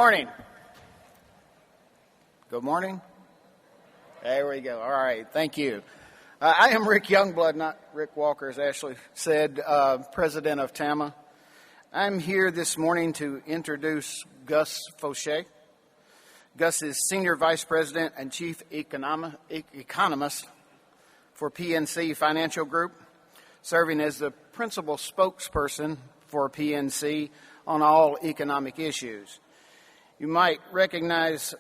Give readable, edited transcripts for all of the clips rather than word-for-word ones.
Morning. Good morning. There we go. All right. Thank you. I am Rick Youngblood, not Rick Walker, as Ashley said, president of TAMA. I'm here this morning to introduce Gus Faucher. Gus is Senior Vice President and Chief Economist for PNC Financial Group, serving as the principal spokesperson for PNC on all economic issues. You might recognize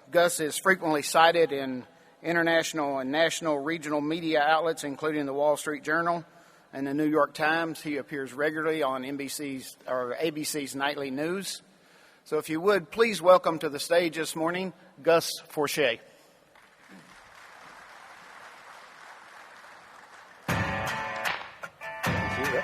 Gus is frequently cited in international and national regional media outlets, including the Wall Street Journal and the New York Times. He appears regularly on ABC's Nightly News. So if you would, please welcome to the stage this morning, Gus Faucher. Thank you, Rick.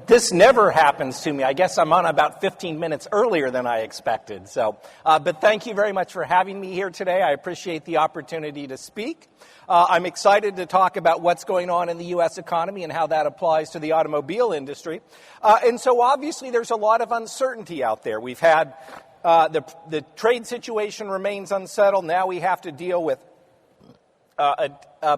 This never happens to me. I guess I'm on about 15 minutes earlier than I expected. But thank you very much for having me here today. I appreciate the opportunity to speak. I'm excited to talk about what's going on in the U.S. economy and how that applies to the automobile industry. And so obviously there's a lot of uncertainty out there. We've had the trade situation remains unsettled. Now we have to deal with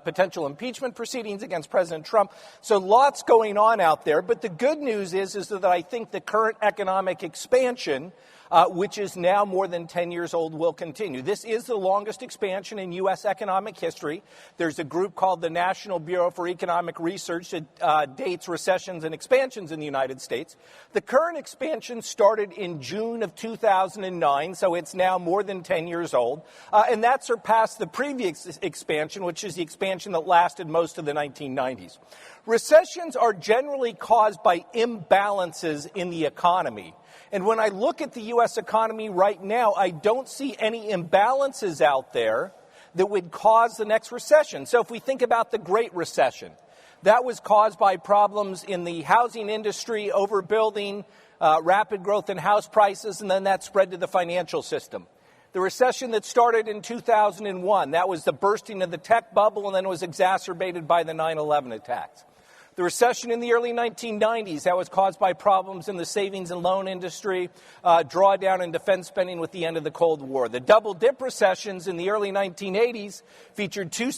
potential impeachment proceedings against President Trump. So lots going on out there. But the good news is that I think the current economic expansion, which is now more than 10 years old, will continue. This is the longest expansion in U.S. economic history. There's a group called the National Bureau for Economic Research that dates recessions and expansions in the United States. The current expansion started in June of 2009, so it's now more than 10 years old. And that surpassed the previous expansion, which is the expansion that lasted most of the 1990s. Recessions are generally caused by imbalances in the economy. And when I look at the U.S. economy right now, I don't see any imbalances out there that would cause the next recession. So if we think about the Great Recession, that was caused by problems in the housing industry, overbuilding, rapid growth in house prices, and then that spread to the financial system. The recession that started in 2001, that was the bursting of the tech bubble, and then it was exacerbated by the 9/11 attacks. The recession in the early 1990s, that was caused by problems in the savings and loan industry, drawdown in defense spending with the end of the Cold War. The double-dip recessions in the early 1980s featured two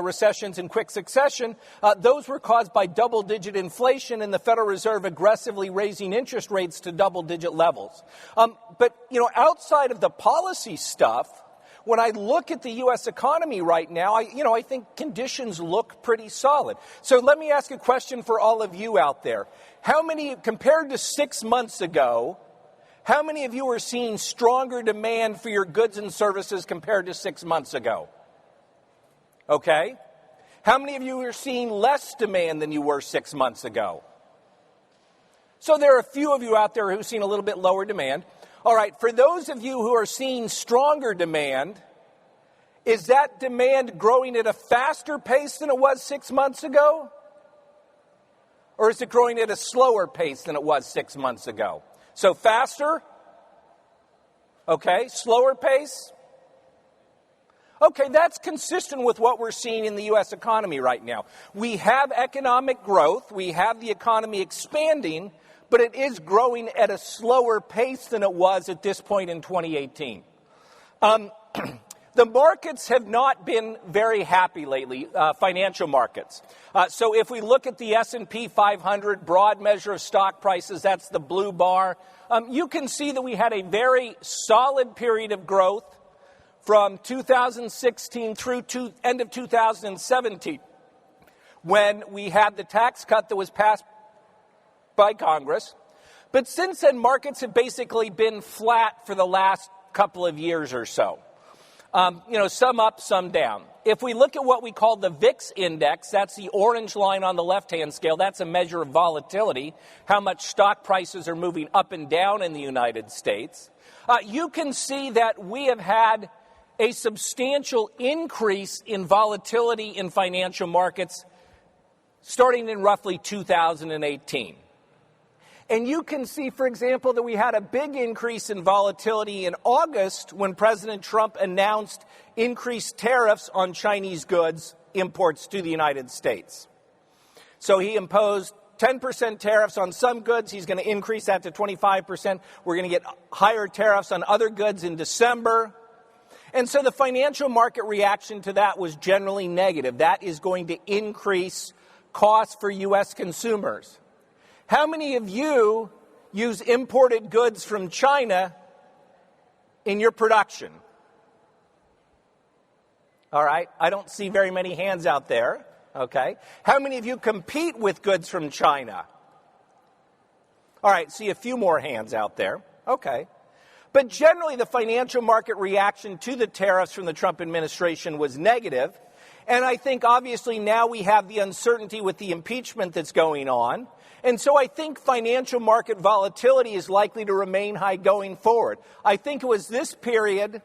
recessions in quick succession. Those were caused by double-digit inflation and the Federal Reserve aggressively raising interest rates to double-digit levels. But outside of the policy stuff, when I look at the U.S. economy right now, I think conditions look pretty solid. So let me ask a question for all of you out there. How many, compared to 6 months ago, how many of you are seeing stronger demand for your goods and services compared to 6 months ago? Okay. How many of you are seeing less demand than you were 6 months ago? So there are a few of you out there who've seen a little bit lower demand. All right, for those of you who are seeing stronger demand, is that demand growing at a faster pace than it was 6 months ago? Or is it growing at a slower pace than it was 6 months ago? So faster? Okay, slower pace? Okay, that's consistent with what we're seeing in the U.S. economy right now. We have economic growth, we have the economy expanding, but it is growing at a slower pace than it was at this point in 2018. The markets have not been very happy lately, financial markets. So if we look at the S&P 500, broad measure of stock prices, that's the blue bar, you can see that we had a very solid period of growth from 2016 through to end of 2017, when we had the tax cut that was passed by Congress. But since then, markets have basically been flat for the last couple of years or so. Some up, some down. If we look at what we call the VIX index, that's the orange line on the left-hand scale. That's a measure of volatility, how much stock prices are moving up and down in the United States. You can see that we have had a substantial increase in volatility in financial markets starting in roughly 2018. And you can see, for example, that we had a big increase in volatility in August when President Trump announced increased tariffs on Chinese goods imports to the United States. So he imposed 10% tariffs on some goods. He's going to increase that to 25%. We're going to get higher tariffs on other goods in December. And so the financial market reaction to that was generally negative. That is going to increase costs for U.S. consumers. How many of you use imported goods from China in your production? All right, I don't see very many hands out there. Okay. How many of you compete with goods from China? All right, see a few more hands out there. Okay. But generally, the financial market reaction to the tariffs from the Trump administration was negative. And I think, obviously, now we have the uncertainty with the impeachment that's going on. And so I think financial market volatility is likely to remain high going forward. I think it was this period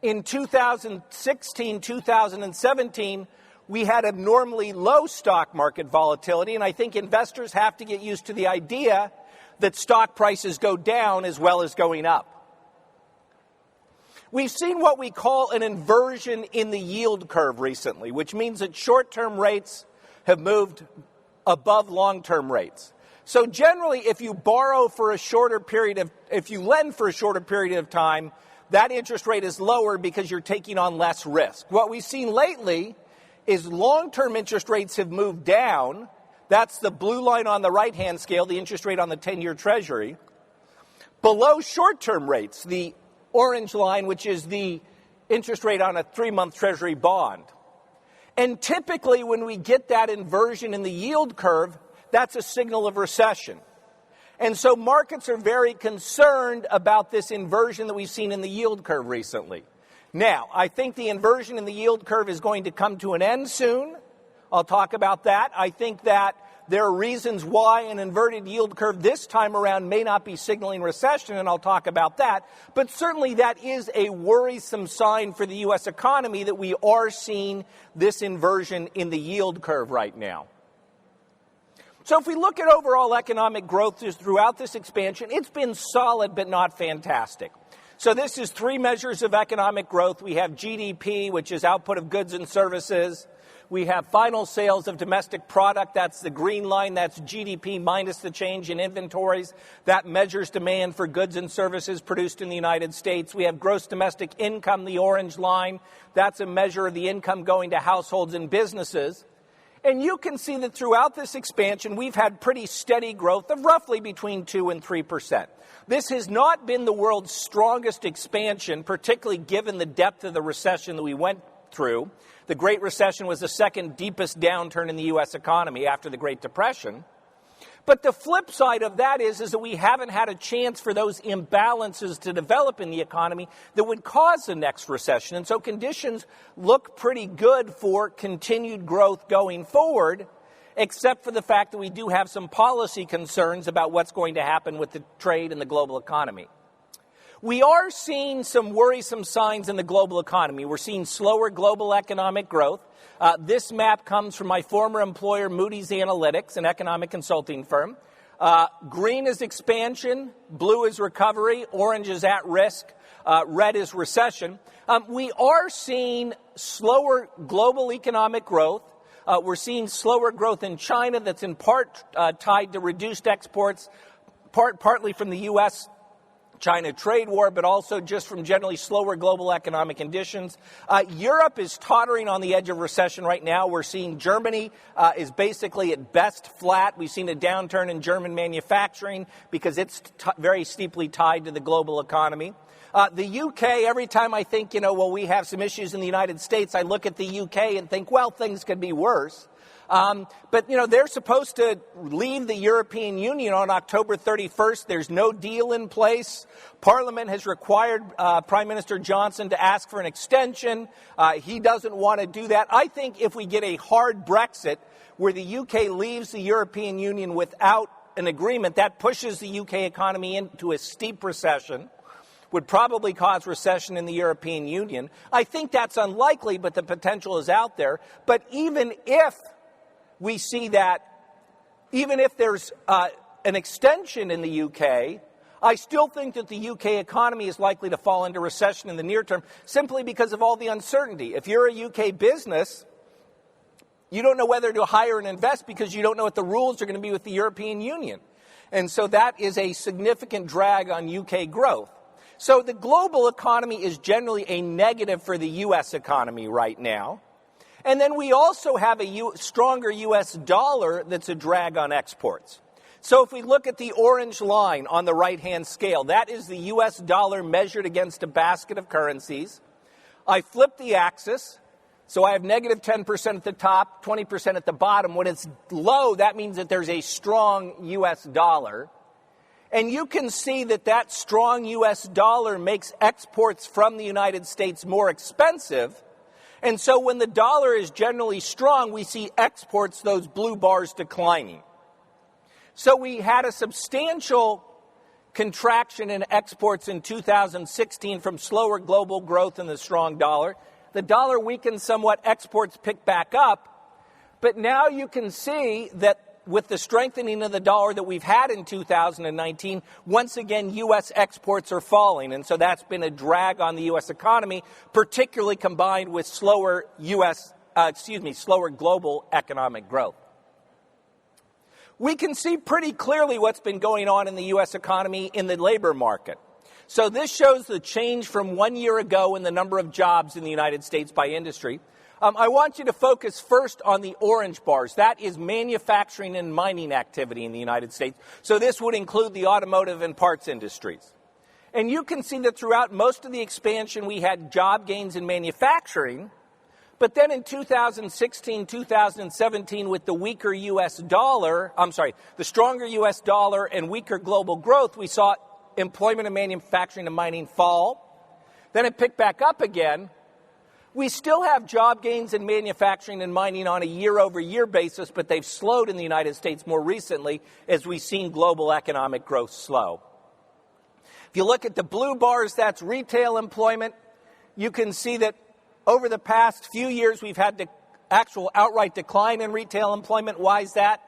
in 2016, 2017, we had abnormally low stock market volatility, and I think investors have to get used to the idea that stock prices go down as well as going up. We've seen what we call an inversion in the yield curve recently, which means that short-term rates have moved above long-term rates. So generally, if you lend for a shorter period of time, that interest rate is lower because you're taking on less risk. What we've seen lately is long-term interest rates have moved down. That's the blue line on the right-hand scale, the interest rate on the 10-year Treasury. Below short-term rates, the orange line, which is the interest rate on a 3-month Treasury bond. And typically, when we get that inversion in the yield curve, that's a signal of recession. And so markets are very concerned about this inversion that we've seen in the yield curve recently. Now, I think the inversion in the yield curve is going to come to an end soon. I'll talk about that. I think that there are reasons why an inverted yield curve this time around may not be signaling recession, and I'll talk about that. But certainly that is a worrisome sign for the U.S. economy that we are seeing this inversion in the yield curve right now. So if we look at overall economic growth throughout this expansion, it's been solid but not fantastic. So this is 3 measures of economic growth. We have GDP, which is output of goods and services. We have final sales of domestic product. That's the green line. That's GDP minus the change in inventories. That measures demand for goods and services produced in the United States. We have gross domestic income, the orange line. That's a measure of the income going to households and businesses. And you can see that throughout this expansion, we've had pretty steady growth of roughly between 2 and 3%. This has not been the world's strongest expansion, particularly given the depth of the recession that we went through. The Great Recession was the second deepest downturn in the U.S. economy after the Great Depression. But the flip side of that is that we haven't had a chance for those imbalances to develop in the economy that would cause the next recession. And so conditions look pretty good for continued growth going forward, except for the fact that we do have some policy concerns about what's going to happen with the trade and the global economy. We are seeing some worrisome signs in the global economy. We're seeing slower global economic growth. This map comes from my former employer, Moody's Analytics, an economic consulting firm. Green is expansion, blue is recovery, orange is at risk, red is recession. We are seeing slower global economic growth. We're seeing slower growth in China that's in part tied to reduced exports, partly from the U.S. China trade war, but also just from generally slower global economic conditions. Europe is tottering on the edge of recession right now. We're seeing Germany is basically at best flat. We've seen a downturn in German manufacturing because it's very steeply tied to the global economy. The UK, every time I think, we have some issues in the United States, I look at the UK and think, well, things could be worse. But they're supposed to leave the European Union on October 31st. There's no deal in place. Parliament has required Prime Minister Johnson to ask for an extension. He doesn't want to do that. I think if we get a hard Brexit where the UK leaves the European Union without an agreement, that pushes the UK economy into a steep recession, would probably cause recession in the European Union. I think that's unlikely, but the potential is out there. But even if we see that, even if there's an extension in the UK, I still think that the UK economy is likely to fall into recession in the near term simply because of all the uncertainty. If you're a UK business, You don't know whether to hire and invest because you don't know what the rules are going to be with the European Union. And so that is a significant drag on UK growth. So the global economy is generally a negative for the U.S. economy right now. And then we also have a stronger U.S. dollar that's a drag on exports. So if we look at the orange line on the right-hand scale, that is the U.S. dollar measured against a basket of currencies. I flip the axis, so I have negative 10% at the top, 20% at the bottom. When it's low, that means that there's a strong U.S. dollar. And you can see that that strong U.S. dollar makes exports from the United States more expensive. And so when the dollar is generally strong, we see exports, those blue bars, declining. So we had a substantial contraction in exports in 2016 from slower global growth and the strong dollar. The dollar weakened somewhat, exports picked back up. But now you can see that with the strengthening of the dollar that we've had in 2019, once again, U.S. exports are falling. And so that's been a drag on the U.S. economy, particularly combined with slower global economic growth. We can see pretty clearly what's been going on in the U.S. economy in the labor market. So this shows the change from 1 year ago in the number of jobs in the United States by industry. I want you to focus first on the orange bars. That is manufacturing and mining activity in the United States. So this would include the automotive and parts industries. And you can see that throughout most of the expansion, we had job gains in manufacturing. But then in 2016, 2017, with the weaker U.S. dollar, the stronger U.S. dollar and weaker global growth, we saw employment in manufacturing and mining fall. Then it picked back up again. We still have job gains in manufacturing and mining on a year-over-year basis, but they've slowed in the United States more recently as we've seen global economic growth slow. If you look at the blue bars, that's retail employment. You can see that over the past few years, we've had the actual outright decline in retail employment. Why is that?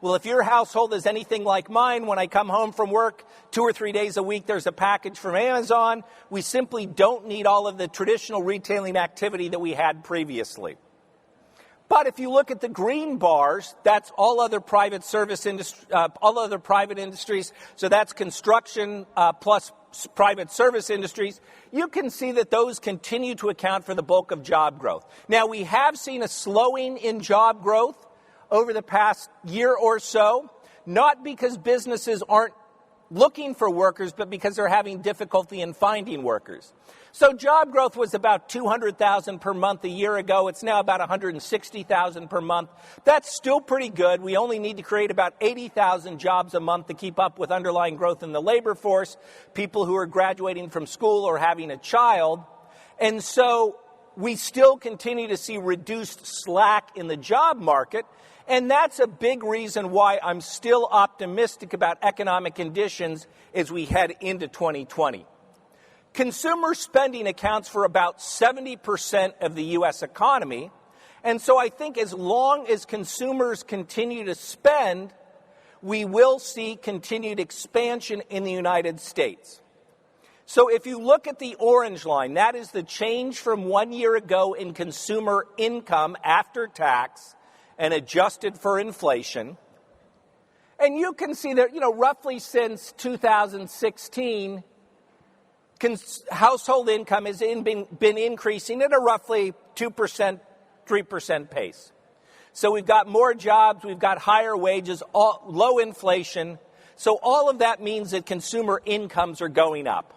Well, if your household is anything like mine, when I come home from work 2 or 3 days a week, there's a package from Amazon. We simply don't need all of the traditional retailing activity that we had previously. But if you look at the green bars, that's all other private industries. So that's construction plus private service industries. You can see that those continue to account for the bulk of job growth. Now, we have seen a slowing in job growth over the past year or so, not because businesses aren't looking for workers, but because they're having difficulty in finding workers. So job growth was about 200,000 per month a year ago. It's now about 160,000 per month. That's still pretty good. We only need to create about 80,000 jobs a month to keep up with underlying growth in the labor force, people who are graduating from school or having a child. And so we still continue to see reduced slack in the job market. And that's a big reason why I'm still optimistic about economic conditions as we head into 2020. Consumer spending accounts for about 70% of the U.S. economy. And so I think as long as consumers continue to spend, we will see continued expansion in the United States. So if you look at the orange line, that is the change from 1 year ago in consumer income after tax and adjusted for inflation. And you can see that, roughly since 2016, household income has been increasing at a roughly 2%, 3% pace. So we've got more jobs, we've got higher wages, low inflation. So all of that means that consumer incomes are going up.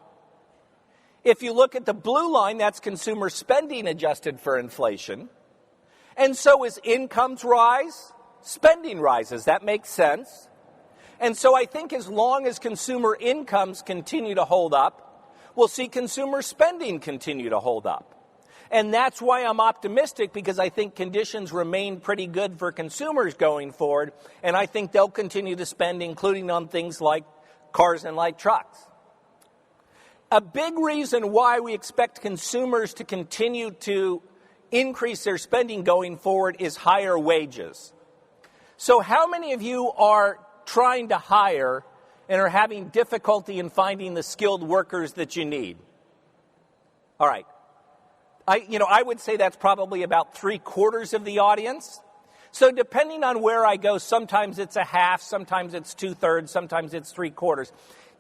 If you look at the blue line, that's consumer spending adjusted for inflation. And so as incomes rise, spending rises. That makes sense. And so I think as long as consumer incomes continue to hold up, we'll see consumer spending continue to hold up. And that's why I'm optimistic, because I think conditions remain pretty good for consumers going forward. And I think they'll continue to spend, including on things like cars and light trucks. A big reason why we expect consumers to continue to increase their spending going forward is higher wages. So how many of you are trying to hire and are having difficulty in finding the skilled workers that you need? All right. I would say that's probably about 3/4 of the audience. So depending on where I go, sometimes it's a half, sometimes it's 2/3, sometimes it's 3/4.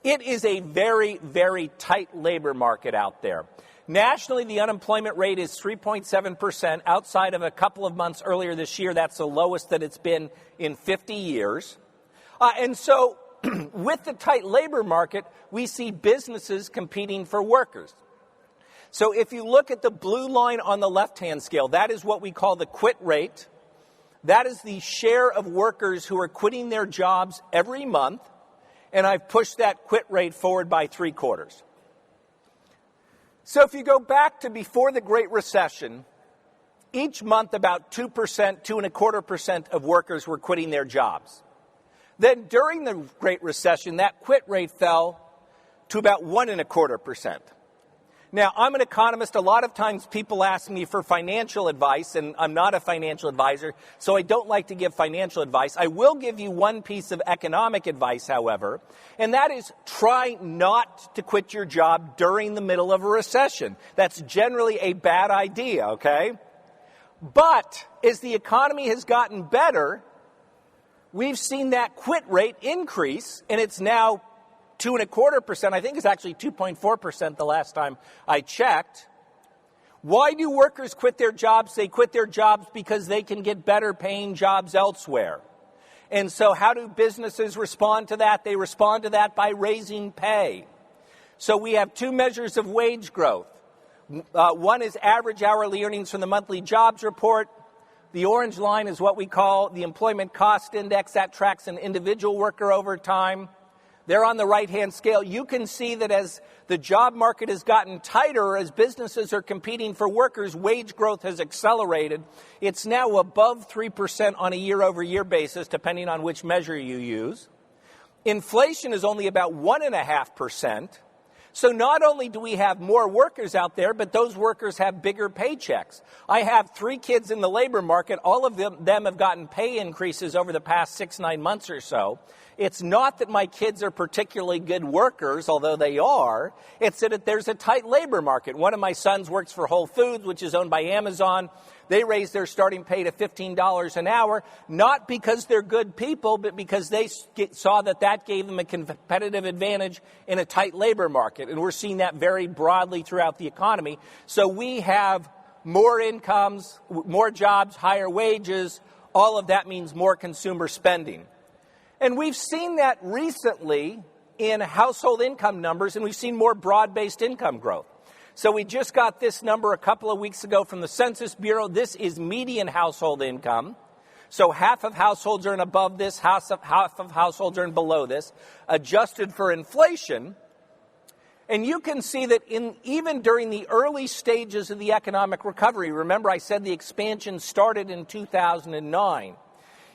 It is a very, very tight labor market out there. Nationally, the unemployment rate is 3.7%. Outside of a couple of months earlier this year, that's the lowest that it's been in 50 years. And so with the tight labor market, we see businesses competing for workers. So if you look at the blue line on the left-hand scale, that is what we call the quit rate. That is the share of workers who are quitting their jobs every month, and I've pushed that quit rate forward by 3/4. So if you go back to before the Great Recession, each month about 2%, 2.25% of workers were quitting their jobs. Then during the Great Recession, that quit rate fell to about 1.25%. Now, I'm an economist. A lot of times people ask me for financial advice, and I'm not a financial advisor, so I don't like to give financial advice. I will give you one piece of economic advice, however, and that is try not to quit your job during the middle of a recession. That's generally a bad idea, okay? But as the economy has gotten better, we've seen that quit rate increase, and it's now 2.25%. I think it's actually 2.4% the last time I checked. Why do workers quit their jobs? They quit their jobs because they can get better paying jobs elsewhere. And so how do businesses respond to that? They respond to that by raising pay. So we have two measures of wage growth. One is average hourly earnings from the monthly jobs report. The orange line is what we call the employment cost index. That tracks an individual worker over time. They're on the right-hand scale. You can see that as the job market has gotten tighter, as businesses are competing for workers, wage growth has accelerated. It's now above 3% on a year-over-year basis, depending on which measure you use. Inflation is only about 1.5%. So not only do we have more workers out there, but those workers have bigger paychecks. I have 3 kids in the labor market. All of them have gotten pay increases over the past 6-9 months or so. It's not that my kids are particularly good workers, although they are. It's that there's a tight labor market. One of my sons works for Whole Foods, which is owned by Amazon. They raised their starting pay to $15 an hour, not because they're good people, but because they saw that gave them a competitive advantage in a tight labor market. And we're seeing that very broadly throughout the economy. So we have more incomes, more jobs, higher wages. All of that means more consumer spending. And we've seen that recently in household income numbers, and we've seen more broad-based income growth. So we just got this number a couple of weeks ago from the Census Bureau. This is median household income. So half of households earn above this, half of households earn below this, adjusted for inflation. And you can see that even during the early stages of the economic recovery, remember I said the expansion started in 2009.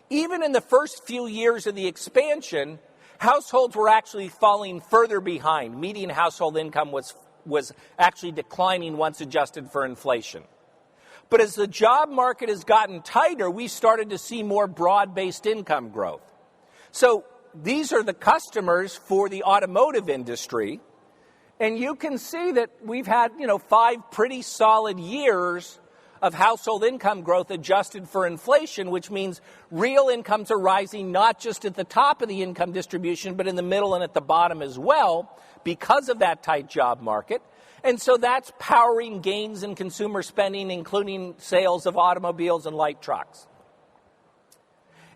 Even in the first few years of the expansion, households were actually falling further behind. Median household income was actually declining once adjusted for inflation. But as the job market has gotten tighter, we started to see more broad-based income growth. So these are the customers for the automotive industry. And you can see that we've had, 5 pretty solid years of household income growth adjusted for inflation, which means real incomes are rising not just at the top of the income distribution, but in the middle and at the bottom as well because of that tight job market. And so that's powering gains in consumer spending, including sales of automobiles and light trucks.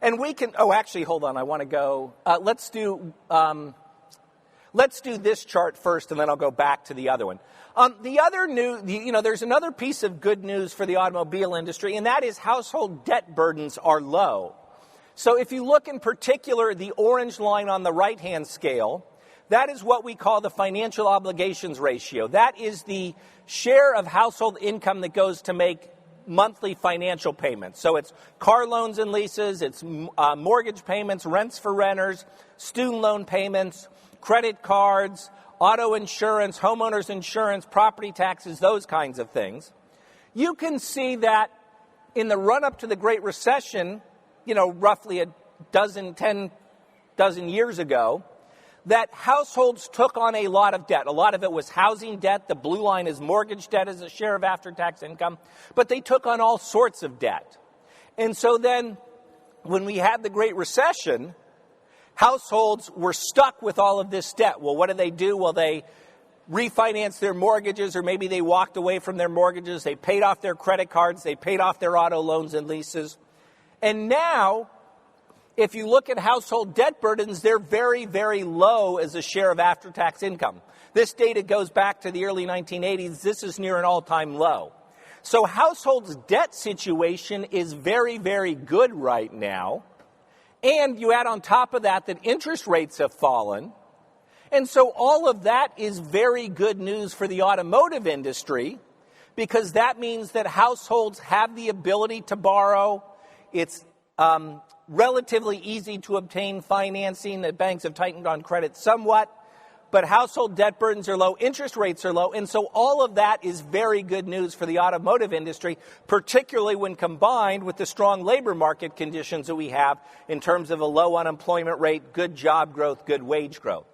And we can, hold on, I want to go, let's do this chart first, and then I'll go back to the other one. There's another piece of good news for the automobile industry, and that is household debt burdens are low. So if you look in particular, the orange line on the right-hand scale, that is what we call the financial obligations ratio. That is the share of household income that goes to make monthly financial payments. So it's car loans and leases, it's mortgage payments, rents for renters, student loan payments, credit cards, auto insurance, homeowners insurance, property taxes, those kinds of things. You can see that in the run-up to the Great Recession, roughly 10 dozen years ago, that households took on a lot of debt. A lot of it was housing debt. The blue line is mortgage debt as a share of after-tax income. But they took on all sorts of debt. And so then when we had the Great Recession, households were stuck with all of this debt. Well, what do? Well, they refinanced their mortgages, or maybe they walked away from their mortgages. They paid off their credit cards. They paid off their auto loans and leases. And now, if you look at household debt burdens, they're very, very low as a share of after-tax income. This data goes back to the early 1980s. This is near an all-time low. So households' debt situation is very, very good right now. And you add on top of that interest rates have fallen. And so all of that is very good news for the automotive industry, because that means that households have the ability to borrow. It's relatively easy to obtain financing. The banks have tightened on credit somewhat, but household debt burdens are low, interest rates are low, and so all of that is very good news for the automotive industry, particularly when combined with the strong labor market conditions that we have in terms of a low unemployment rate, good job growth, good wage growth.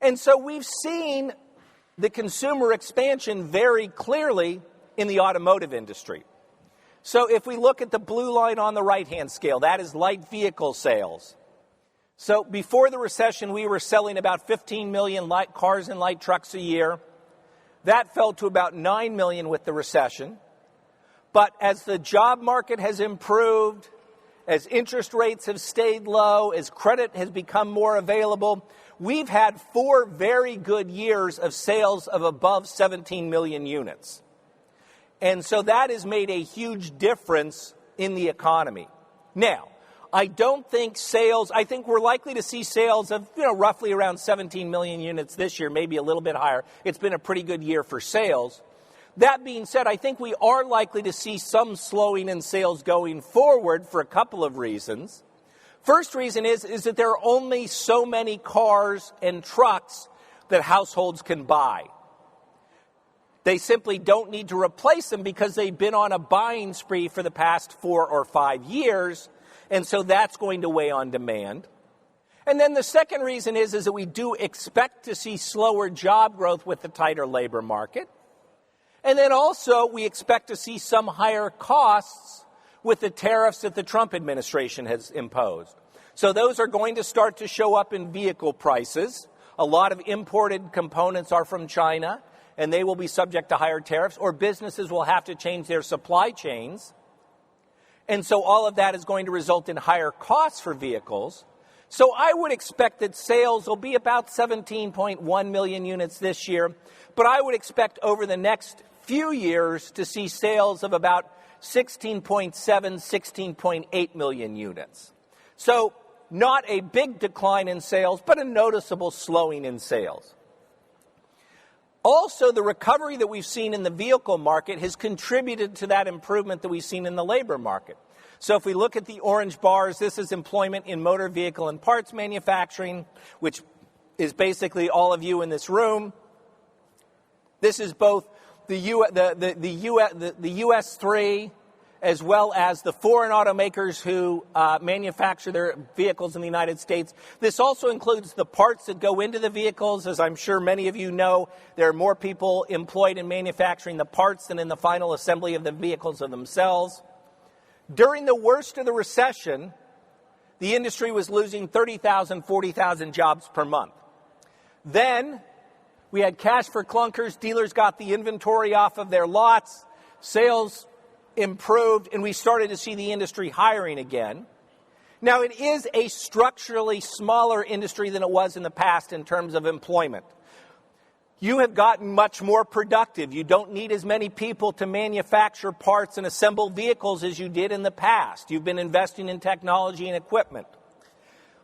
And so we've seen the consumer expansion very clearly in the automotive industry. So if we look at the blue line on the right-hand scale, that is light vehicle sales. So before the recession, we were selling about 15 million light cars and light trucks a year. That fell to about 9 million with the recession. But as the job market has improved, as interest rates have stayed low, as credit has become more available, we've had 4 very good years of sales of above 17 million units. And so that has made a huge difference in the economy. Now, I think we're likely to see sales of, roughly around 17 million units this year, maybe a little bit higher. It's been a pretty good year for sales. That being said, I think we are likely to see some slowing in sales going forward for a couple of reasons. First reason is that there are only so many cars and trucks that households can buy. They simply don't need to replace them because they've been on a buying spree for the past 4 or 5 years, and so that's going to weigh on demand. And then the second reason is that we do expect to see slower job growth with the tighter labor market. And then also we expect to see some higher costs with the tariffs that the Trump administration has imposed. So those are going to start to show up in vehicle prices. A lot of imported components are from China, and they will be subject to higher tariffs, or businesses will have to change their supply chains. And so all of that is going to result in higher costs for vehicles. So I would expect that sales will be about 17.1 million units this year, but I would expect over the next few years to see sales of about 16.7, 16.8 million units. So not a big decline in sales, but a noticeable slowing in sales. Also, the recovery that we've seen in the vehicle market has contributed to that improvement that we've seen in the labor market. So if we look at the orange bars, this is employment in motor vehicle and parts manufacturing, which is basically all of you in this room. This is both the US 3 as well as the foreign automakers who manufacture their vehicles in the United States. This also includes the parts that go into the vehicles. As I'm sure many of you know, there are more people employed in manufacturing the parts than in the final assembly of the vehicles themselves. During the worst of the recession, the industry was losing 30,000, 40,000 jobs per month. Then we had cash for clunkers. Dealers got the inventory off of their lots. Sales improved, and we started to see the industry hiring again. Now, it is a structurally smaller industry than it was in the past in terms of employment. You have gotten much more productive. You don't need as many people to manufacture parts and assemble vehicles as you did in the past. You've been investing in technology and equipment.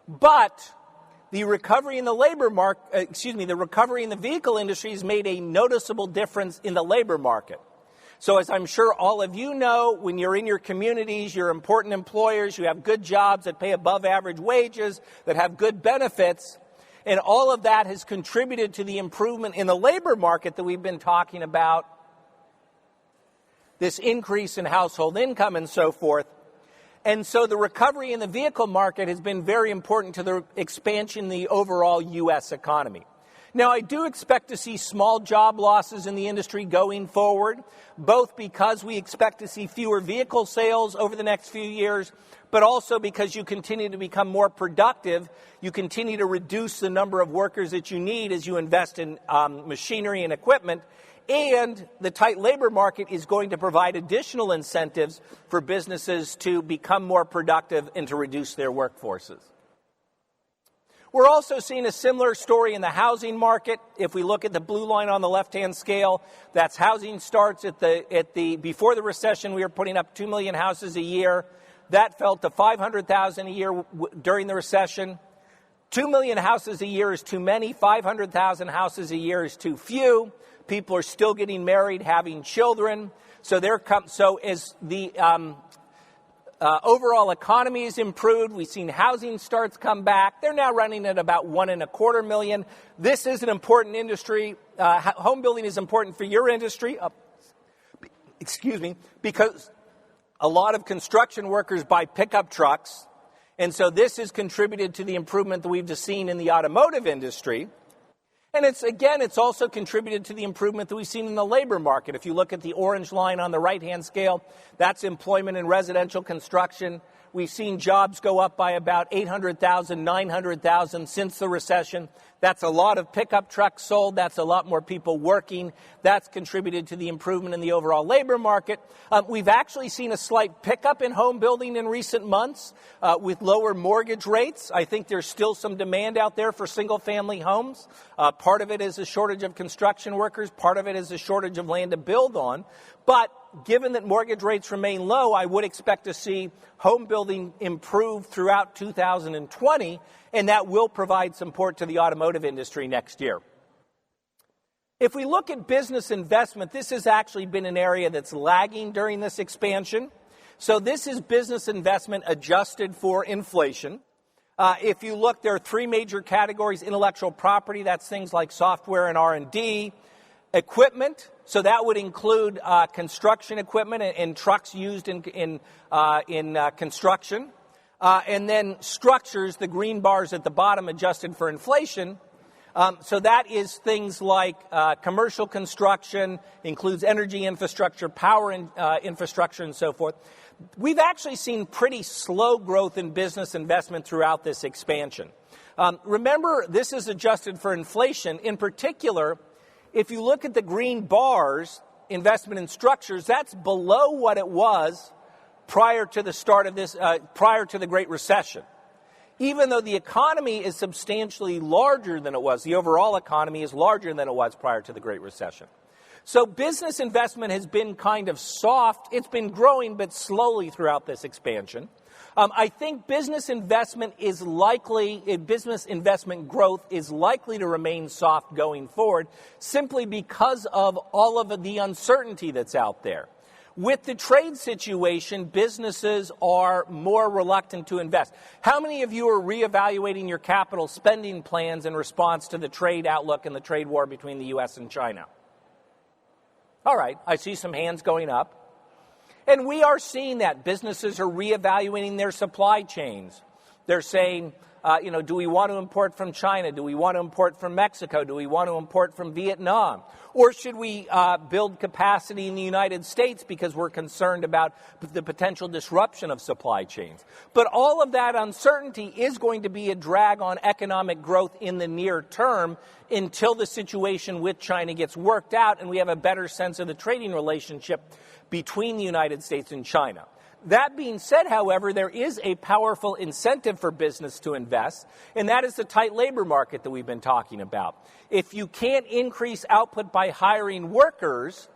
But the recovery in the the recovery in the vehicle industry has made a noticeable difference in the labor market. So as I'm sure all of you know, when you're in your communities, you're important employers, you have good jobs that pay above average wages, that have good benefits, and all of that has contributed to the improvement in the labor market that we've been talking about, this increase in household income and so forth. And so the recovery in the vehicle market has been very important to the expansion in the overall U.S. economy. Now, I do expect to see small job losses in the industry going forward, both because we expect to see fewer vehicle sales over the next few years, but also because you continue to become more productive. You continue to reduce the number of workers that you need as you invest in machinery and equipment. And the tight labor market is going to provide additional incentives for businesses to become more productive and to reduce their workforces. We're also seeing a similar story in the housing market. If we look at the blue line on the left-hand scale, that's housing starts before the recession. We were putting up 2 million houses a year. That fell to 500,000 a year during the recession. 2 million houses a year is too many. 500,000 houses a year is too few. People are still getting married, having children. So as the overall economy has improved. We've seen housing starts come back. They're now running at about 1.25 million. This is an important industry. Home building is important for your industry. Because a lot of construction workers buy pickup trucks. And so this has contributed to the improvement that we've just seen in the automotive industry. And it's also contributed to the improvement that we've seen in the labor market. If you look at the orange line on the right-hand scale, that's employment in residential construction. We've seen jobs go up by about 800,000, 900,000 since the recession. That's a lot of pickup trucks sold. That's a lot more people working. That's contributed to the improvement in the overall labor market. We've actually seen a slight pickup in home building in recent months with lower mortgage rates. I think there's still some demand out there for single-family homes. Part of it is a shortage of construction workers. Part of it is a shortage of land to build on. But given that mortgage rates remain low, I would expect to see home building improve throughout 2020, and that will provide support to the automotive industry next year. If we look at business investment, this has actually been an area that's lagging during this expansion. So this is business investment adjusted for inflation. If you look, there are three major categories: intellectual property, that's things like software and R&D; equipment, so that would include construction equipment and trucks used in construction. And then structures, the green bars at the bottom, adjusted for inflation. So that is things like commercial construction, includes energy infrastructure, power infrastructure, and so forth. We've actually seen pretty slow growth in business investment throughout this expansion. Remember, this is adjusted for inflation. In particular, if you look at the green bars, investment in structures, that's below what it was prior to the start of this, prior to the Great Recession. Even though the economy is substantially larger than it was, the overall economy is larger than it was prior to the Great Recession. So business investment has been kind of soft. It's been growing, but slowly throughout this expansion. I think business investment growth is likely to remain soft going forward, simply because of all of the uncertainty that's out there. With the trade situation, businesses are more reluctant to invest. How many of you are reevaluating your capital spending plans in response to the trade outlook and the trade war between the U.S. and China? All right, I see some hands going up. And we are seeing that businesses are reevaluating their supply chains. They're saying, do we want to import from China? Do we want to import from Mexico? Do we want to import from Vietnam? Or should we build capacity in the United States because we're concerned about the potential disruption of supply chains? But all of that uncertainty is going to be a drag on economic growth in the near term until the situation with China gets worked out and we have a better sense of the trading relationship between the United States and China. That being said, however, there is a powerful incentive for business to invest, and that is the tight labor market that we've been talking about. If you can't increase output by hiring workers,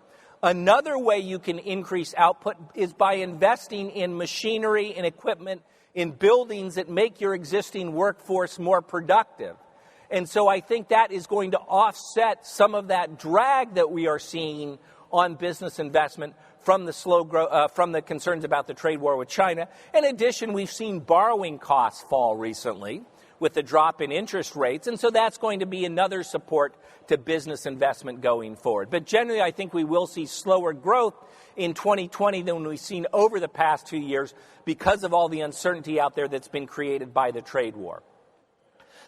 another way you can increase output is by investing in machinery and equipment in buildings that make your existing workforce more productive. And so I think that is going to offset some of that drag that we are seeing on business investment from the slow growth, from the concerns about the trade war with China. In addition, we've seen borrowing costs fall recently with the drop in interest rates, and so that's going to be another support to business investment going forward. But generally, I think we will see slower growth in 2020 than we've seen over the past 2 years because of all the uncertainty out there that's been created by the trade war.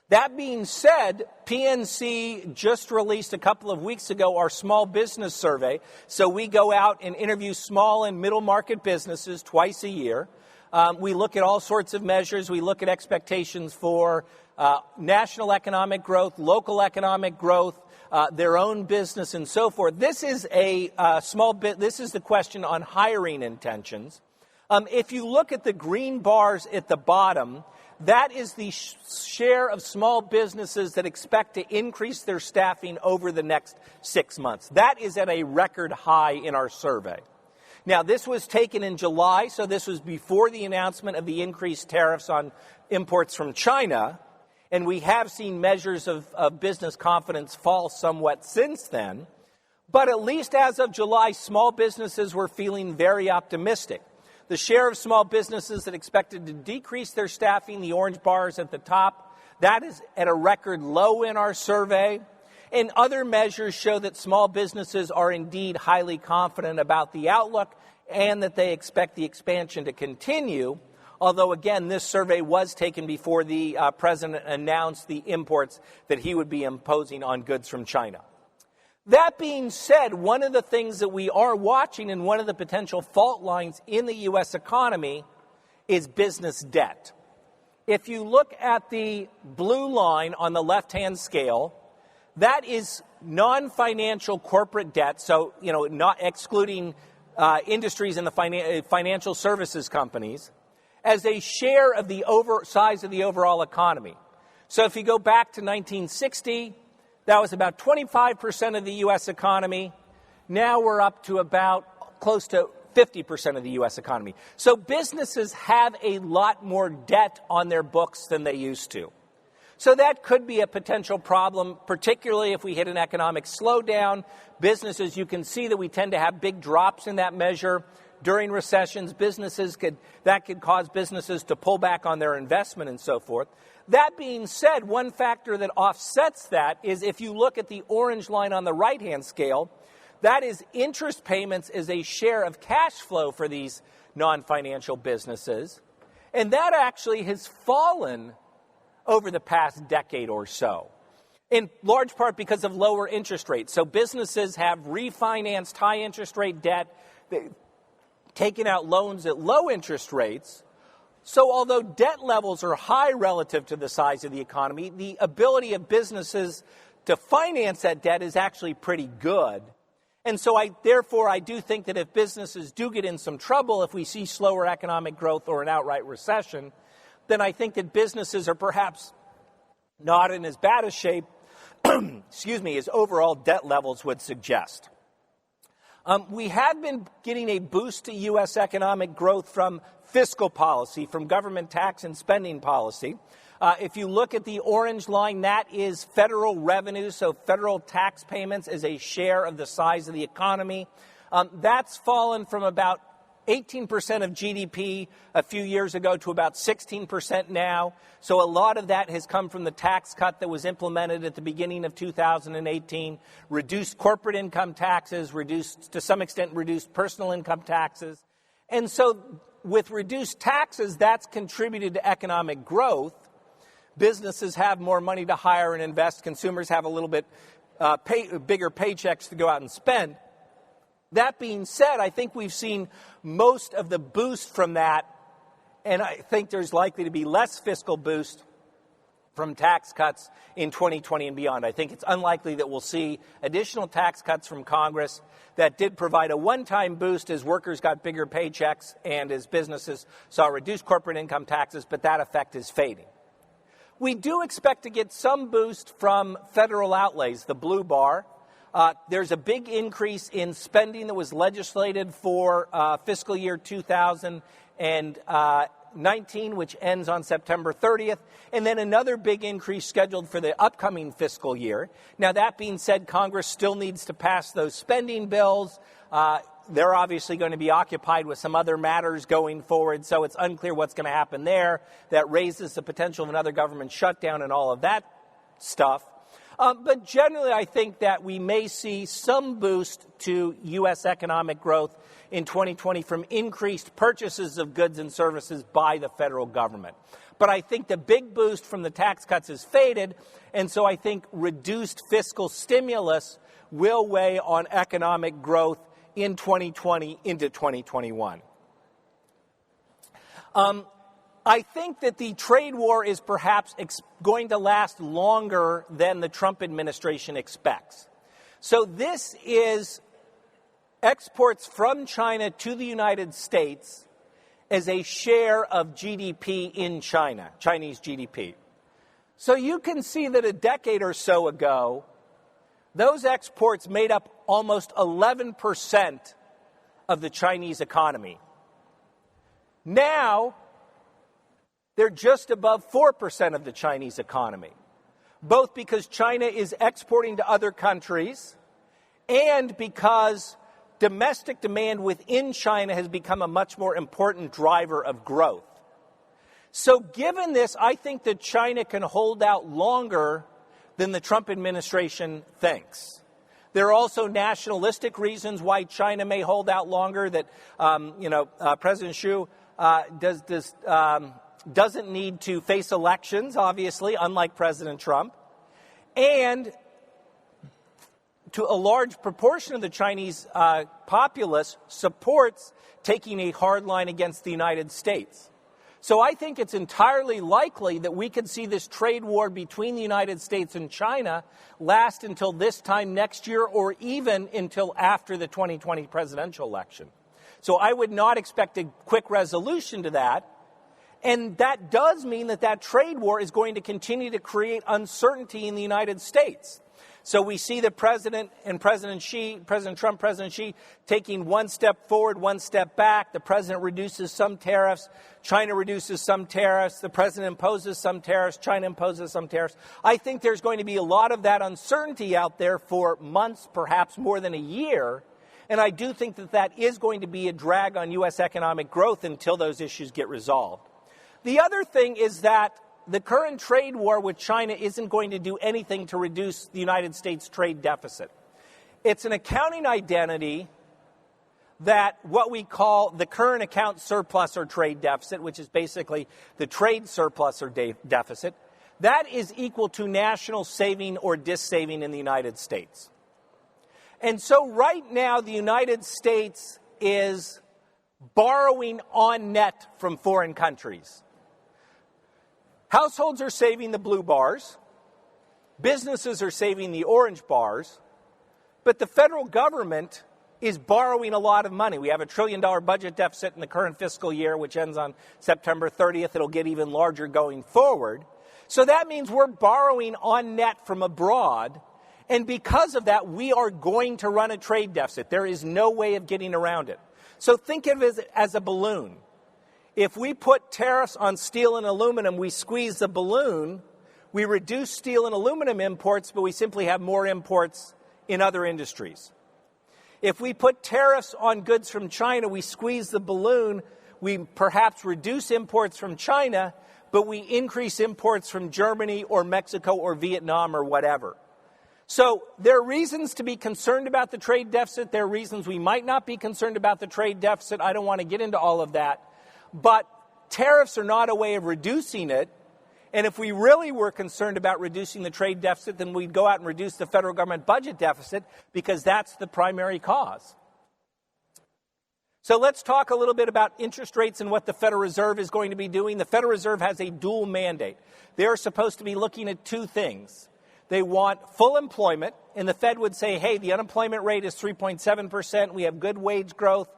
That being said, PNC just released a couple of weeks ago our small business survey. So we go out and interview small and middle market businesses twice a year. We look at all sorts of measures. We look at expectations for national economic growth, local economic growth, their own business, and so forth. This is this is the question on hiring intentions. If you look at the green bars at the bottom, that is the share of small businesses that expect to increase their staffing over the next 6 months. That is at a record high in our survey. Now, this was taken in July, so this was before the announcement of the increased tariffs on imports from China, and we have seen measures of business confidence fall somewhat since then. But at least as of July, small businesses were feeling very optimistic. The share of small businesses that expected to decrease their staffing, the orange bars at the top, that is at a record low in our survey. And other measures show that small businesses are indeed highly confident about the outlook and that they expect the expansion to continue. Although, again, this survey was taken before the president announced the imports that he would be imposing on goods from China. That being said, one of the things that we are watching and one of the potential fault lines in the U.S. economy is business debt. If you look at the blue line on the left-hand scale, that is non-financial corporate debt, so, not excluding industries and the financial services companies, as a share of the size of the overall economy. So if you go back to 1960, that was about 25% of the U.S. economy. Now we're up to about close to 50% of the U.S. economy. So businesses have a lot more debt on their books than they used to. So that could be a potential problem, particularly if we hit an economic slowdown. Businesses, you can see that we tend to have big drops in that measure. During recessions, that could cause businesses to pull back on their investment and so forth. That being said, one factor that offsets that is if you look at the orange line on the right-hand scale, that is interest payments as a share of cash flow for these non-financial businesses. And that actually has fallen over the past decade or so, in large part because of lower interest rates. So businesses have refinanced high interest rate debt, taken out loans at low interest rates. So although debt levels are high relative to the size of the economy, the ability of businesses to finance that debt is actually pretty good. And so therefore, I do think that if businesses do get in some trouble, if we see slower economic growth or an outright recession, then I think that businesses are perhaps not in as bad a shape, as overall debt levels would suggest. We have been getting a boost to U.S. economic growth from fiscal policy, from government tax and spending policy. If you look at the orange line, that is federal revenue, so federal tax payments as a share of the size of the economy. That's fallen from about 18% of GDP a few years ago to about 16% now. So a lot of that has come from the tax cut that was implemented at the beginning of 2018, reduced corporate income taxes, to some extent reduced personal income taxes. And so with reduced taxes, that's contributed to economic growth. Businesses have more money to hire and invest. Consumers have a little bit bigger paychecks to go out and spend. That being said, I think we've seen most of the boost from that, and I think there's likely to be less fiscal boost from tax cuts in 2020 and beyond. I think it's unlikely that we'll see additional tax cuts from Congress that did provide a one-time boost as workers got bigger paychecks and as businesses saw reduced corporate income taxes, but that effect is fading. We do expect to get some boost from federal outlays, the blue bar. There's a big increase in spending that was legislated for fiscal year 2019, which ends on September 30th, and then another big increase scheduled for the upcoming fiscal year. Now, that being said, Congress still needs to pass those spending bills. They're obviously going to be occupied with some other matters going forward, so it's unclear what's going to happen there. That raises the potential of another government shutdown and all of that stuff. But generally, I think that we may see some boost to U.S. economic growth in 2020 from increased purchases of goods and services by the federal government. But I think the big boost from the tax cuts has faded, and so I think reduced fiscal stimulus will weigh on economic growth in 2020 into 2021. I think that the trade war is perhaps going to last longer than the Trump administration expects. So this is exports from China to the United States as a share of GDP in China, Chinese GDP. So you can see that a decade or so ago, those exports made up almost 11% of the Chinese economy. Now, they're just above 4% of the Chinese economy, both because China is exporting to other countries and because domestic demand within China has become a much more important driver of growth. So given this, I think that China can hold out longer than the Trump administration thinks. There are also nationalistic reasons why China may hold out longer, that President Xi doesn't need to face elections, obviously, unlike President Trump. And to a large proportion of the Chinese populace supports taking a hard line against the United States. So I think it's entirely likely that we could see this trade war between the United States and China last until this time next year or even until after the 2020 presidential election. So I would not expect a quick resolution to that. And that does mean that that trade war is going to continue to create uncertainty in the United States. So we see the President and President Trump, President Xi, taking one step forward, one step back. The President reduces some tariffs. China reduces some tariffs. The President imposes some tariffs. China imposes some tariffs. I think there's going to be a lot of that uncertainty out there for months, perhaps more than a year. And I do think that that is going to be a drag on U.S. economic growth until those issues get resolved. The other thing is that the current trade war with China isn't going to do anything to reduce the United States trade deficit. It's an accounting identity that what we call the current account surplus or trade deficit, which is basically the trade surplus or deficit, that is equal to national saving or dissaving in the United States. And so right now, the United States is borrowing on net from foreign countries. Households are saving the blue bars. Businesses are saving the orange bars. But the federal government is borrowing a lot of money. We have $1 trillion budget deficit in the current fiscal year, which ends on September 30th. It'll get even larger going forward. So that means we're borrowing on net from abroad. And because of that, we are going to run a trade deficit. There is no way of getting around it. So think of it as a balloon. If we put tariffs on steel and aluminum, we squeeze the balloon, we reduce steel and aluminum imports, but we simply have more imports in other industries. If we put tariffs on goods from China, we squeeze the balloon, we perhaps reduce imports from China, but we increase imports from Germany or Mexico or Vietnam or whatever. So there are reasons to be concerned about the trade deficit. There are reasons we might not be concerned about the trade deficit. I don't want to get into all of that. But tariffs are not a way of reducing it. And if we really were concerned about reducing the trade deficit, then we'd go out and reduce the federal government budget deficit because that's the primary cause. So let's talk a little bit about interest rates and what the Federal Reserve is going to be doing. The Federal Reserve has a dual mandate. They are supposed to be looking at two things. They want full employment, and the Fed would say, hey, the unemployment rate is 3.7%. We have good wage growth.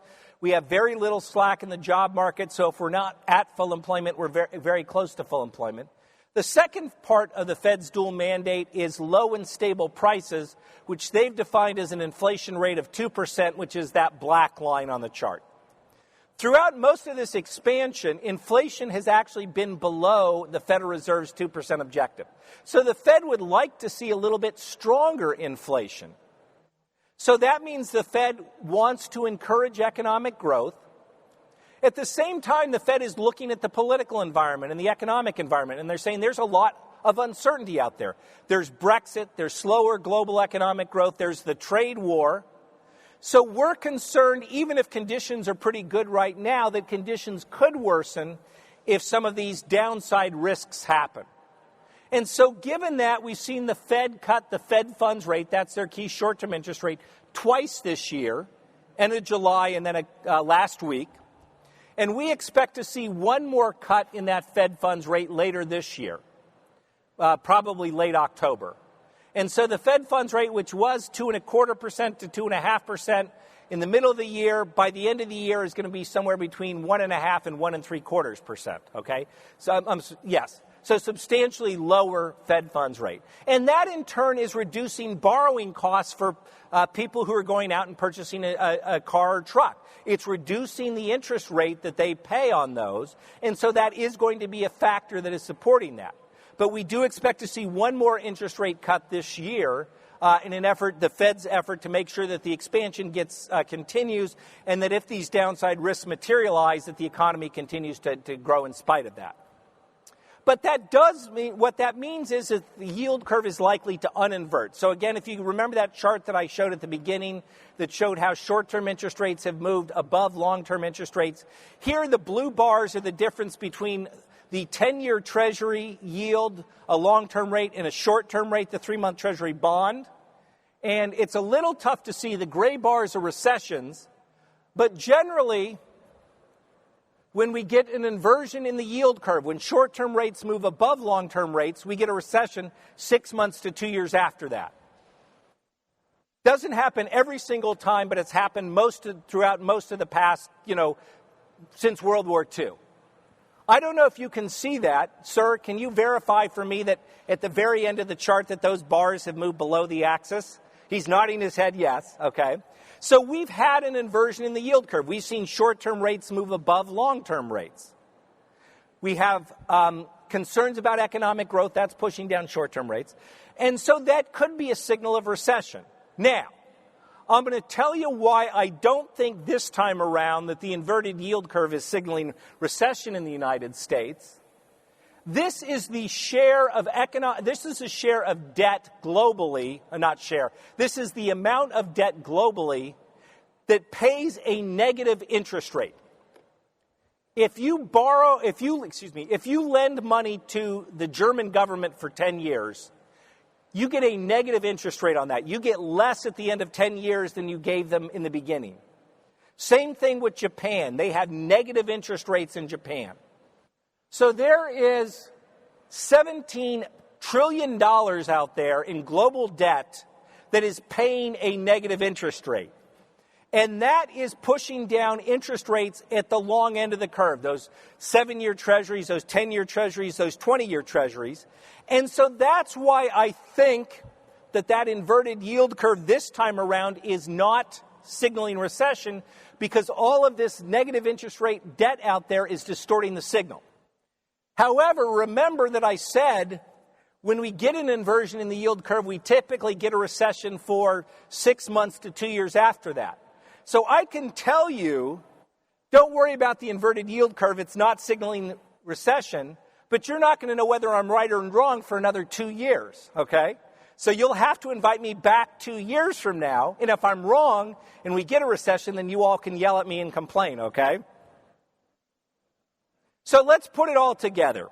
We have very little slack in the job market, so if we're not at full employment, we're very, very close to full employment. The second part of the Fed's dual mandate is low and stable prices, which they've defined as an inflation rate of 2%, which is that black line on the chart. Throughout most of this expansion, inflation has actually been below the Federal Reserve's 2% objective. So the Fed would like to see a little bit stronger inflation. So that means the Fed wants to encourage economic growth. At the same time, the Fed is looking at the political environment and the economic environment, and they're saying there's a lot of uncertainty out there. There's Brexit, there's slower global economic growth, there's the trade war. So we're concerned, even if conditions are pretty good right now, that conditions could worsen if some of these downside risks happen. And so given that, we've seen the Fed cut the Fed funds rate, that's their key short-term interest rate, twice this year, end of July and then last week. And we expect to see one more cut in that Fed funds rate later this year, probably late October. And so the Fed funds rate, which was 2.25% to 2.5% in the middle of the year, by the end of the year is going to be somewhere between 1.5% and 1.75%. Okay, so yes. So substantially lower Fed funds rate. And that in turn is reducing borrowing costs for people who are going out and purchasing a car or truck. It's reducing the interest rate that they pay on those. And so that is going to be a factor that is supporting that. But we do expect to see one more interest rate cut this year in an effort, the Fed's effort to make sure that the expansion continues and that if these downside risks materialize, that the economy continues to grow in spite of that. But that does mean, what that means is that the yield curve is likely to uninvert. So again, if you remember that chart that I showed at the beginning that showed how short-term interest rates have moved above long-term interest rates, here the blue bars are the difference between the 10-year Treasury yield, a long-term rate, and a short-term rate, the 3-month Treasury bond. And it's a little tough to see. The gray bars are recessions. But generally, when we get an inversion in the yield curve, when short-term rates move above long-term rates, we get a recession 6 months to 2 years after that. Doesn't happen every single time, but it's happened throughout most of the past, since World War II. I don't know if you can see that. Sir, can you verify for me that at the very end of the chart that those bars have moved below the axis? He's nodding his head yes, okay. So we've had an inversion in the yield curve. We've seen short-term rates move above long-term rates. We have concerns about economic growth. That's pushing down short-term rates. And so that could be a signal of recession. Now, I'm going to tell you why I don't think this time around that the inverted yield curve is signaling recession in the United States. This is the share of this is the share of debt globally, This is the amount of debt globally that pays a negative interest rate. If you lend money to the German government for 10 years, you get a negative interest rate on that. You get less at the end of 10 years than you gave them in the beginning. Same thing with Japan. They have negative interest rates in Japan. So there is $17 trillion out there in global debt that is paying a negative interest rate. And that is pushing down interest rates at the long end of the curve, those 7-year treasuries, those 10-year treasuries, those 20-year treasuries. And so that's why I think that inverted yield curve this time around is not signaling recession, because all of this negative interest rate debt out there is distorting the signal. However, remember that I said when we get an inversion in the yield curve, we typically get a recession for 6 months to 2 years after that. So I can tell you, don't worry about the inverted yield curve. It's not signaling recession, but you're not going to know whether I'm right or wrong for another 2 years, okay? So you'll have to invite me back 2 years from now, and if I'm wrong and we get a recession, then you all can yell at me and complain, okay? So let's put it all together.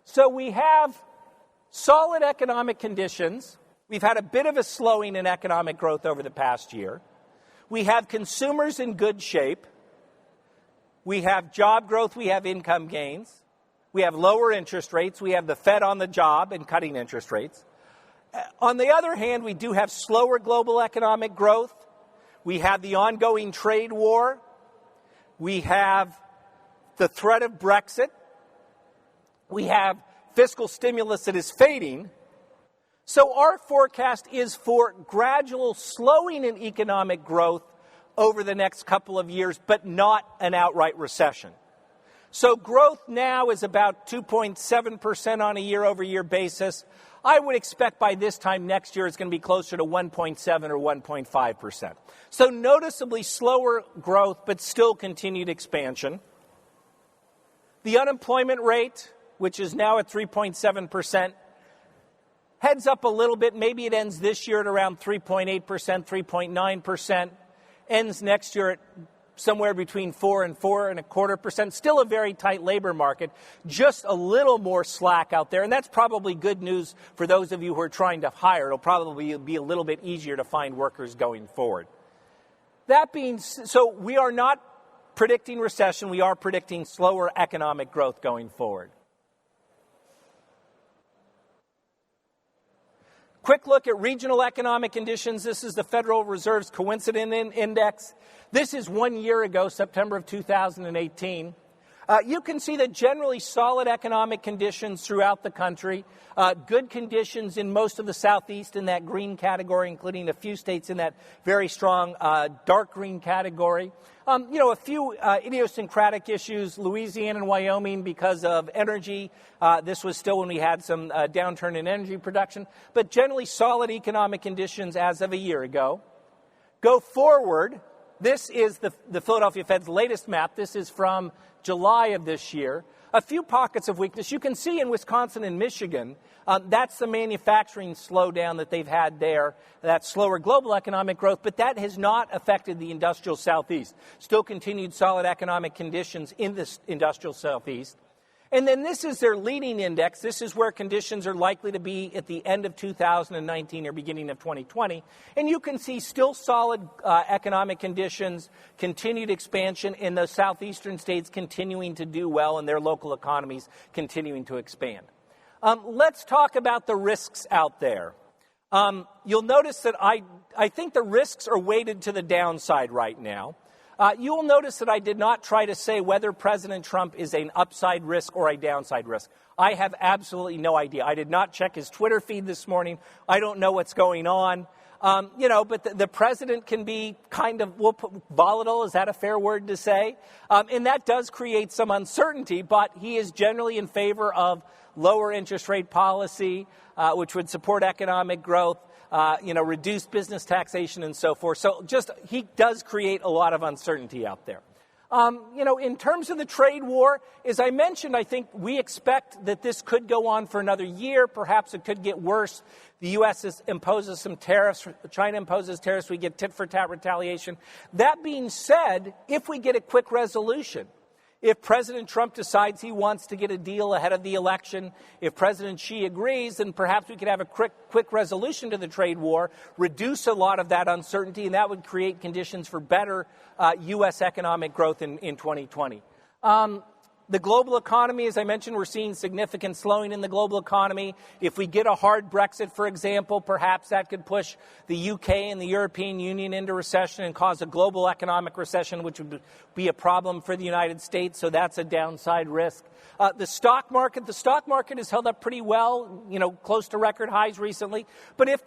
So we have solid economic conditions. We've had a bit of a slowing in economic growth over the past year. We have consumers in good shape. We have job growth. We have income gains. We have lower interest rates. We have the Fed on the job and cutting interest rates. On the other hand, we do have slower global economic growth. We have the ongoing trade war. We have the threat of Brexit. We have fiscal stimulus that is fading. So our forecast is for gradual slowing in economic growth over the next couple of years, but not an outright recession. So growth now is about 2.7% on a year-over-year basis. I would expect by this time next year it's going to be closer to 1.7 or 1.5%. So noticeably slower growth, but still continued expansion. The unemployment rate, which is now at 3.7%, heads up a little bit. Maybe it ends this year at around 3.8%, 3.9%. Ends next year at somewhere between 4 and 4.25%. Still a very tight labor market, just a little more slack out there. And that's probably good news for those of you who are trying to hire. It'll probably be a little bit easier to find workers going forward. That being so, we are not predicting recession. We are predicting slower economic growth going forward. Quick look at regional economic conditions. This is the Federal Reserve's Coincidence Index. This is 1 year ago, September of 2018. You can see that generally solid economic conditions throughout the country. Good conditions in most of the Southeast in that green category, including a few states in that very strong dark green category. A few idiosyncratic issues, Louisiana and Wyoming because of energy. This was still when we had some downturn in energy production, but generally solid economic conditions as of a year ago. Go forward, this is the Philadelphia Fed's latest map. This is from July of this year. A few pockets of weakness. You can see in Wisconsin and Michigan, that's the manufacturing slowdown that they've had there, that slower global economic growth, but that has not affected the industrial Southeast. Still continued solid economic conditions in this industrial Southeast. And then this is their leading index. This is where conditions are likely to be at the end of 2019 or beginning of 2020. And you can see still solid economic conditions, continued expansion in the southeastern states continuing to do well and their local economies continuing to expand. Let's talk about the risks out there. You'll notice that I think the risks are weighted to the downside right now. You will notice that I did not try to say whether President Trump is an upside risk or a downside risk. I have absolutely no idea. I did not check his Twitter feed this morning. I don't know what's going on. But the president can be kind of volatile. Is that a fair word to say? And that does create some uncertainty, but he is generally in favor of lower interest rate policy, which would support economic growth. Reduce business taxation and so forth. So he does create a lot of uncertainty out there. In terms of the trade war, as I mentioned, I think we expect that this could go on for another year. Perhaps it could get worse. The U.S. imposes some tariffs. China imposes tariffs. We get tit-for-tat retaliation. That being said, if we get a quick resolution, if President Trump decides he wants to get a deal ahead of the election, if President Xi agrees, then perhaps we could have a quick resolution to the trade war, reduce a lot of that uncertainty, and that would create conditions for better U.S. economic growth in 2020. The global economy, as I mentioned, we're seeing significant slowing in the global economy. If we get a hard Brexit, for example, perhaps that could push the UK and the European Union into recession and cause a global economic recession, which would be a problem for the United States. So that's a downside risk. The stock market has held up pretty well, close to record highs recently. But if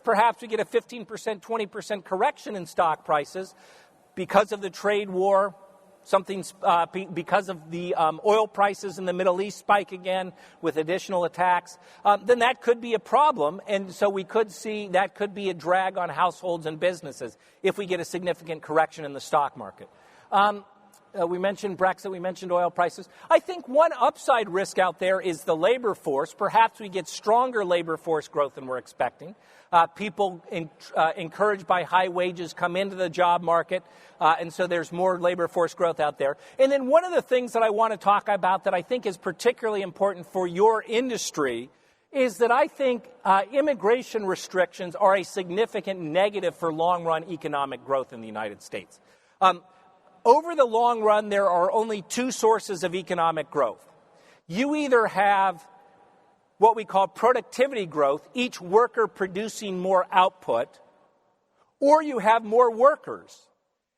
perhaps we get a 15%, 20% correction in stock prices because of the trade war, because of the oil prices in the Middle East spike again with additional attacks, then that could be a problem. And so we could see that could be a drag on households and businesses if we get a significant correction in the stock market. We mentioned Brexit, we mentioned oil prices. I think one upside risk out there is the labor force. Perhaps we get stronger labor force growth than we're expecting. People encouraged by high wages come into the job market, and so there's more labor force growth out there. And then one of the things that I want to talk about that I think is particularly important for your industry is that I think immigration restrictions are a significant negative for long-run economic growth in the United States. Over the long run, there are only two sources of economic growth. You either have what we call productivity growth, each worker producing more output, or you have more workers.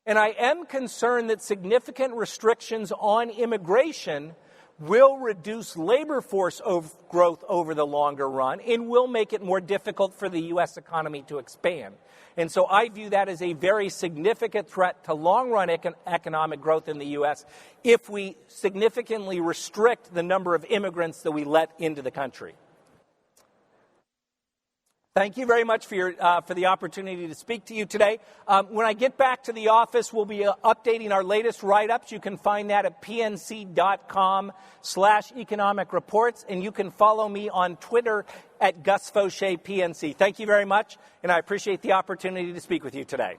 And I am concerned that significant restrictions on immigration will reduce labor force growth over the longer run and will make it more difficult for the U.S. economy to expand. And so I view that as a very significant threat to long-run economic growth in the U.S. if we significantly restrict the number of immigrants that we let into the country. Thank you very much for the opportunity to speak to you today. When I get back to the office, we'll be updating our latest write-ups. You can find that at pnc.com/economic reports, and you can follow me on Twitter at Gus Faucher PNC. Thank you very much, and I appreciate the opportunity to speak with you today.